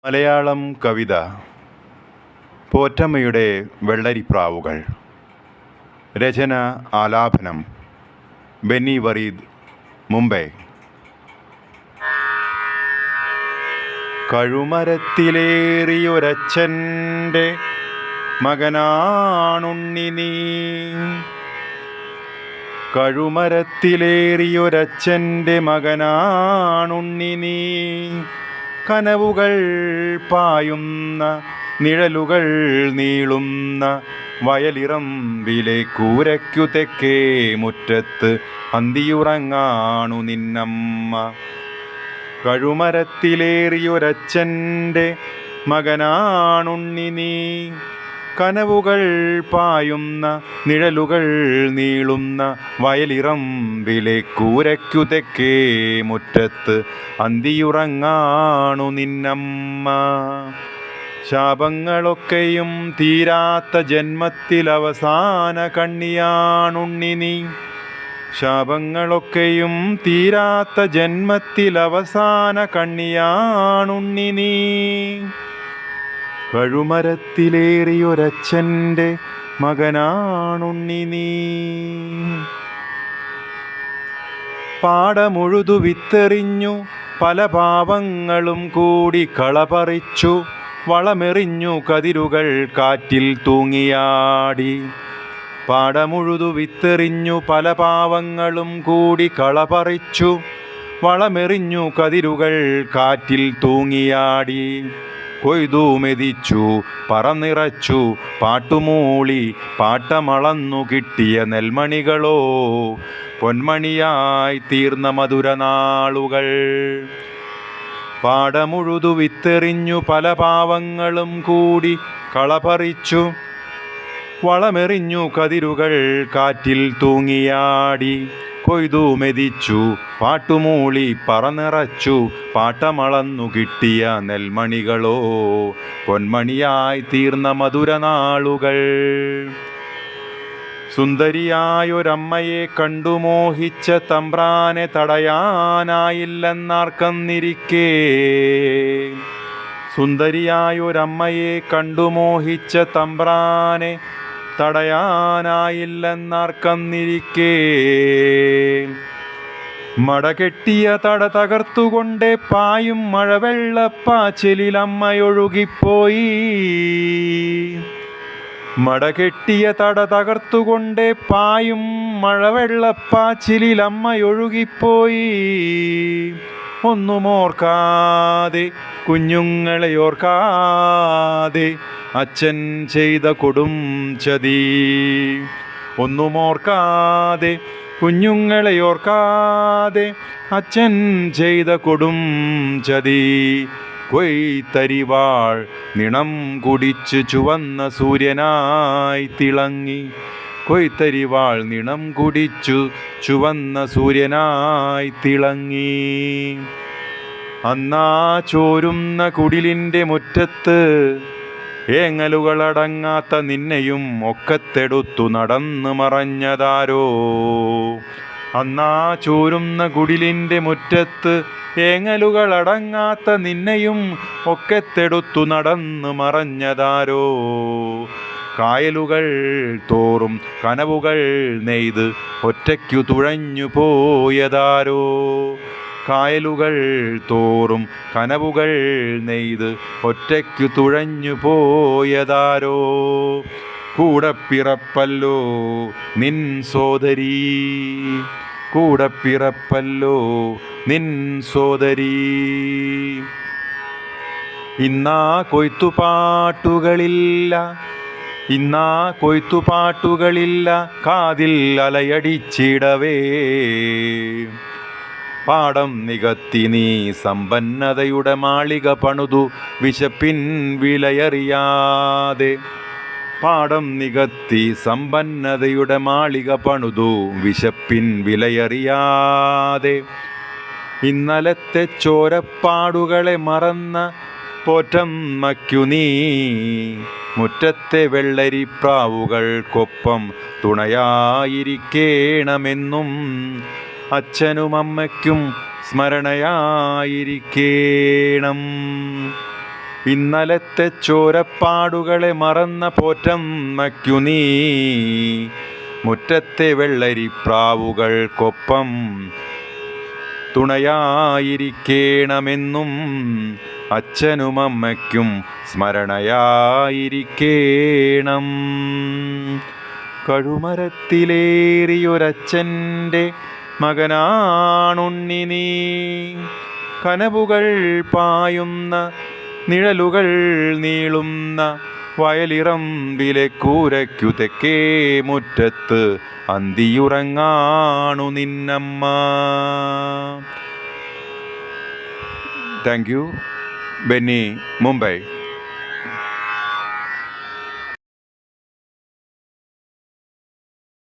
മലയാളം കവിത പോറ്റമ്മയുടെ വെള്ളരിപ്രാവുകൾ. രചന ആലാപനം ബെന്നി വറീദ്, മുംബൈ. കഴുമരത്തിലേറിയൊരച്ഛൻ്റെ മകനാണുണ്ണി നീ. കഴുമരത്തിലേറിയൊരച്ഛൻ്റെ മകനാണുണ്ണി നീ. കനവുകൾ പായുന്ന നിഴലുകൾ നീളുന്ന വയലിറമ്പിലെ കൂരയ്ക്കു തെക്കേ മുറ്റത്ത് അന്തിയുറങ്ങാണു നിന്നമ്മ. കഴുമരത്തിലേറിയൊരച്ഛൻ്റെ മകനാണുണ്ണി നീ. കനവുകൾ പായുന്ന നിഴലുകൾ നീളുന്ന വയലിറമ്പിലെ കൂരയ്ക്കു തെക്കേ മുറ്റത്ത് അന്തിയുറങ്ങാണു നിന്നമ്മ. ശാപങ്ങളൊക്കെയും തീരാത്ത ജന്മത്തിലവസാന കണ്ണിയാണുണ്ണി നീ. ശാപങ്ങളൊക്കെയും തീരാത്ത ജന്മത്തിലവസാന കണ്ണിയാണുണ്ണി നീ. കഴുമരത്തിലേറിയൊരച്ഛൻ്റെ മകനാണുണ്ണി നീ. പാടമുഴുതു വിത്തെറിഞ്ഞു പല പാവങ്ങളും കൂടി കളപറിച്ചു. വളമെറിഞ്ഞു കതിരുകൾ കാറ്റിൽ തൂങ്ങിയാടി. പാടമുഴുതു വിത്തെറിഞ്ഞു പല പാവങ്ങളും കൂടി കളപറിച്ചു. വളമെറിഞ്ഞു കതിരുകൾ കാറ്റിൽ തൂങ്ങിയാടി. കൊയ്തു മെതിച്ചു പറന്നിറച്ചു പാട്ടുമൂളി പാട്ടമളന്നു കിട്ടിയ നെൽമണികളോ പൊന്മണിയായി തീർന്ന മധുരനാളുകൾ. പാടമുഴുതു വിത്തെറിഞ്ഞു പല പാവങ്ങളും കൂടി കളപറിച്ചു. വളമെറിഞ്ഞു കതിരുകൾ കാറ്റിൽ തൂങ്ങിയാടി. കൊയ്തു മെതിച്ചു പാട്ടുമൂളി പറന്നിറച്ചു പാട്ടമളന്നു കിട്ടിയ നെൽമണികളോ പൊന്മണിയായി തീർന്ന മധുരനാളുകൾ. സുന്ദരിയായൊരമ്മയെ കണ്ടു മോഹിച്ച തമ്പ്രാനെ തടയാനായില്ലെന്നാർക്കെന്നിരിക്കേ. സുന്ദരിയായൊരമ്മയെ കണ്ടു മോഹിച്ച തമ്പ്രാനെ തടയാനായില്ലെന്നാർക്കെന്നിരിക്കേ. മടകെട്ടിയ തട തകർത്തുകൊണ്ടേ പായും മഴവെള്ളപ്പാച്ചിലമ്മയൊഴുകിപ്പോയി. മടകെട്ടിയ തട തകർത്തുകൊണ്ടേ പായും മഴവെള്ളപ്പാച്ചിലമ്മയൊഴുകിപ്പോയി. ഒന്നുമോർക്കാതെ കുഞ്ഞുങ്ങളെ ഓർക്കാതെ അച്ഛൻ ചെയ്ത കൊടും ചതി. ഒന്നുമോർക്കാതെ കുഞ്ഞുങ്ങളെ ഓർക്കാതെ അച്ഛൻ ചെയ്ത കൊടും ചതി. കൊയ്ത്തരിവാൾ നിണം കുടിച്ച് ചുവന്ന സൂര്യനായി തിളങ്ങി. കൊയ്ത്തരിവാൾ നിണം കുടിച്ചു ചുവന്ന സൂര്യനായി തിളങ്ങി. അന്നാ ചോരുന്ന കുടിലിൻ്റെ മുറ്റത്ത് ഏങ്ങലുകളടങ്ങാത്ത നിന്നെയും ഒക്കത്തെടുത്തു നടന്നു മറഞ്ഞതാരോ. അന്നാ ചോരുന്ന കുടിലിൻ്റെ മുറ്റത്ത് ഏങ്ങലുകളടങ്ങാത്ത നിന്നെയും ഒക്കത്തെടുത്തു നടന്നു മറഞ്ഞതാരോ. കായലുകൾ തോറും കനവുകൾ നെയ്ത് ഒറ്റയ്ക്കു തുഴഞ്ഞു പോയതാരോ. കായലുകൾ തോറും കനവുകൾ നെയ്ത് ഒറ്റയ്ക്കു തുഴഞ്ഞു പോയതാരോ. കൂടപ്പിറപ്പല്ലോ നിൻ സോദരീ. കൂടപ്പിറപ്പല്ലോ നിൻ സോദരീ. ഇന്നാ കൊയ്ത്തുപാട്ടുകളില്ല. ഇന്നാ കൊയ്ത്തുപാട്ടുകളില്ല. കാതിൽ അലയടിച്ചിടവേ. പാടം നികത്തി നീ സമ്പന്നതയുടെ മാളിക പണിതു വിശപ്പിൻ വിലയറിയാതെ. പാടം നികത്തി സമ്പന്നതയുടെ മാളിക പണിതു വിശപ്പിൻ വിലയറിയാതെ. ഇന്നലത്തെ ചോരപ്പാടുകളെ മറന്ന പോറ്റമ്മയ്ക്കു നീ മുറ്റത്തെ വെള്ളരിപ്രാവുകൾക്കൊപ്പം തുണയായിരിക്കേണമെന്നും അച്ഛനും അമ്മയ്ക്കും സ്മരണയായിരിക്കേണം. ഇന്നലത്തെ ചോരപ്പാടുകളെ മറന്ന പോറ്റമ്മയ്ക്കു നീ മുറ്റത്തെ വെള്ളരിപ്രാവുകൾക്കൊപ്പം തുണയായിരിക്കേണമെന്നും അച്ഛനും അമ്മയ്ക്കും സ്മരണയായിരിക്കേണം. കഴുമരത്തിലേറിയൊരച്ഛൻ്റെ മകനാണുണ്ണി നീ. കനവുകൾ പായുന്ന നിഴലുകൾ നീളുന്ന വയലിറമ്പിലെ കൂരയ്ക്കു തെക്കേ മുറ്റത്ത് അന്തിയുറങ്ങാണു നിന്നമ്മ. Thank you. ബെന്നി, മുംബൈ.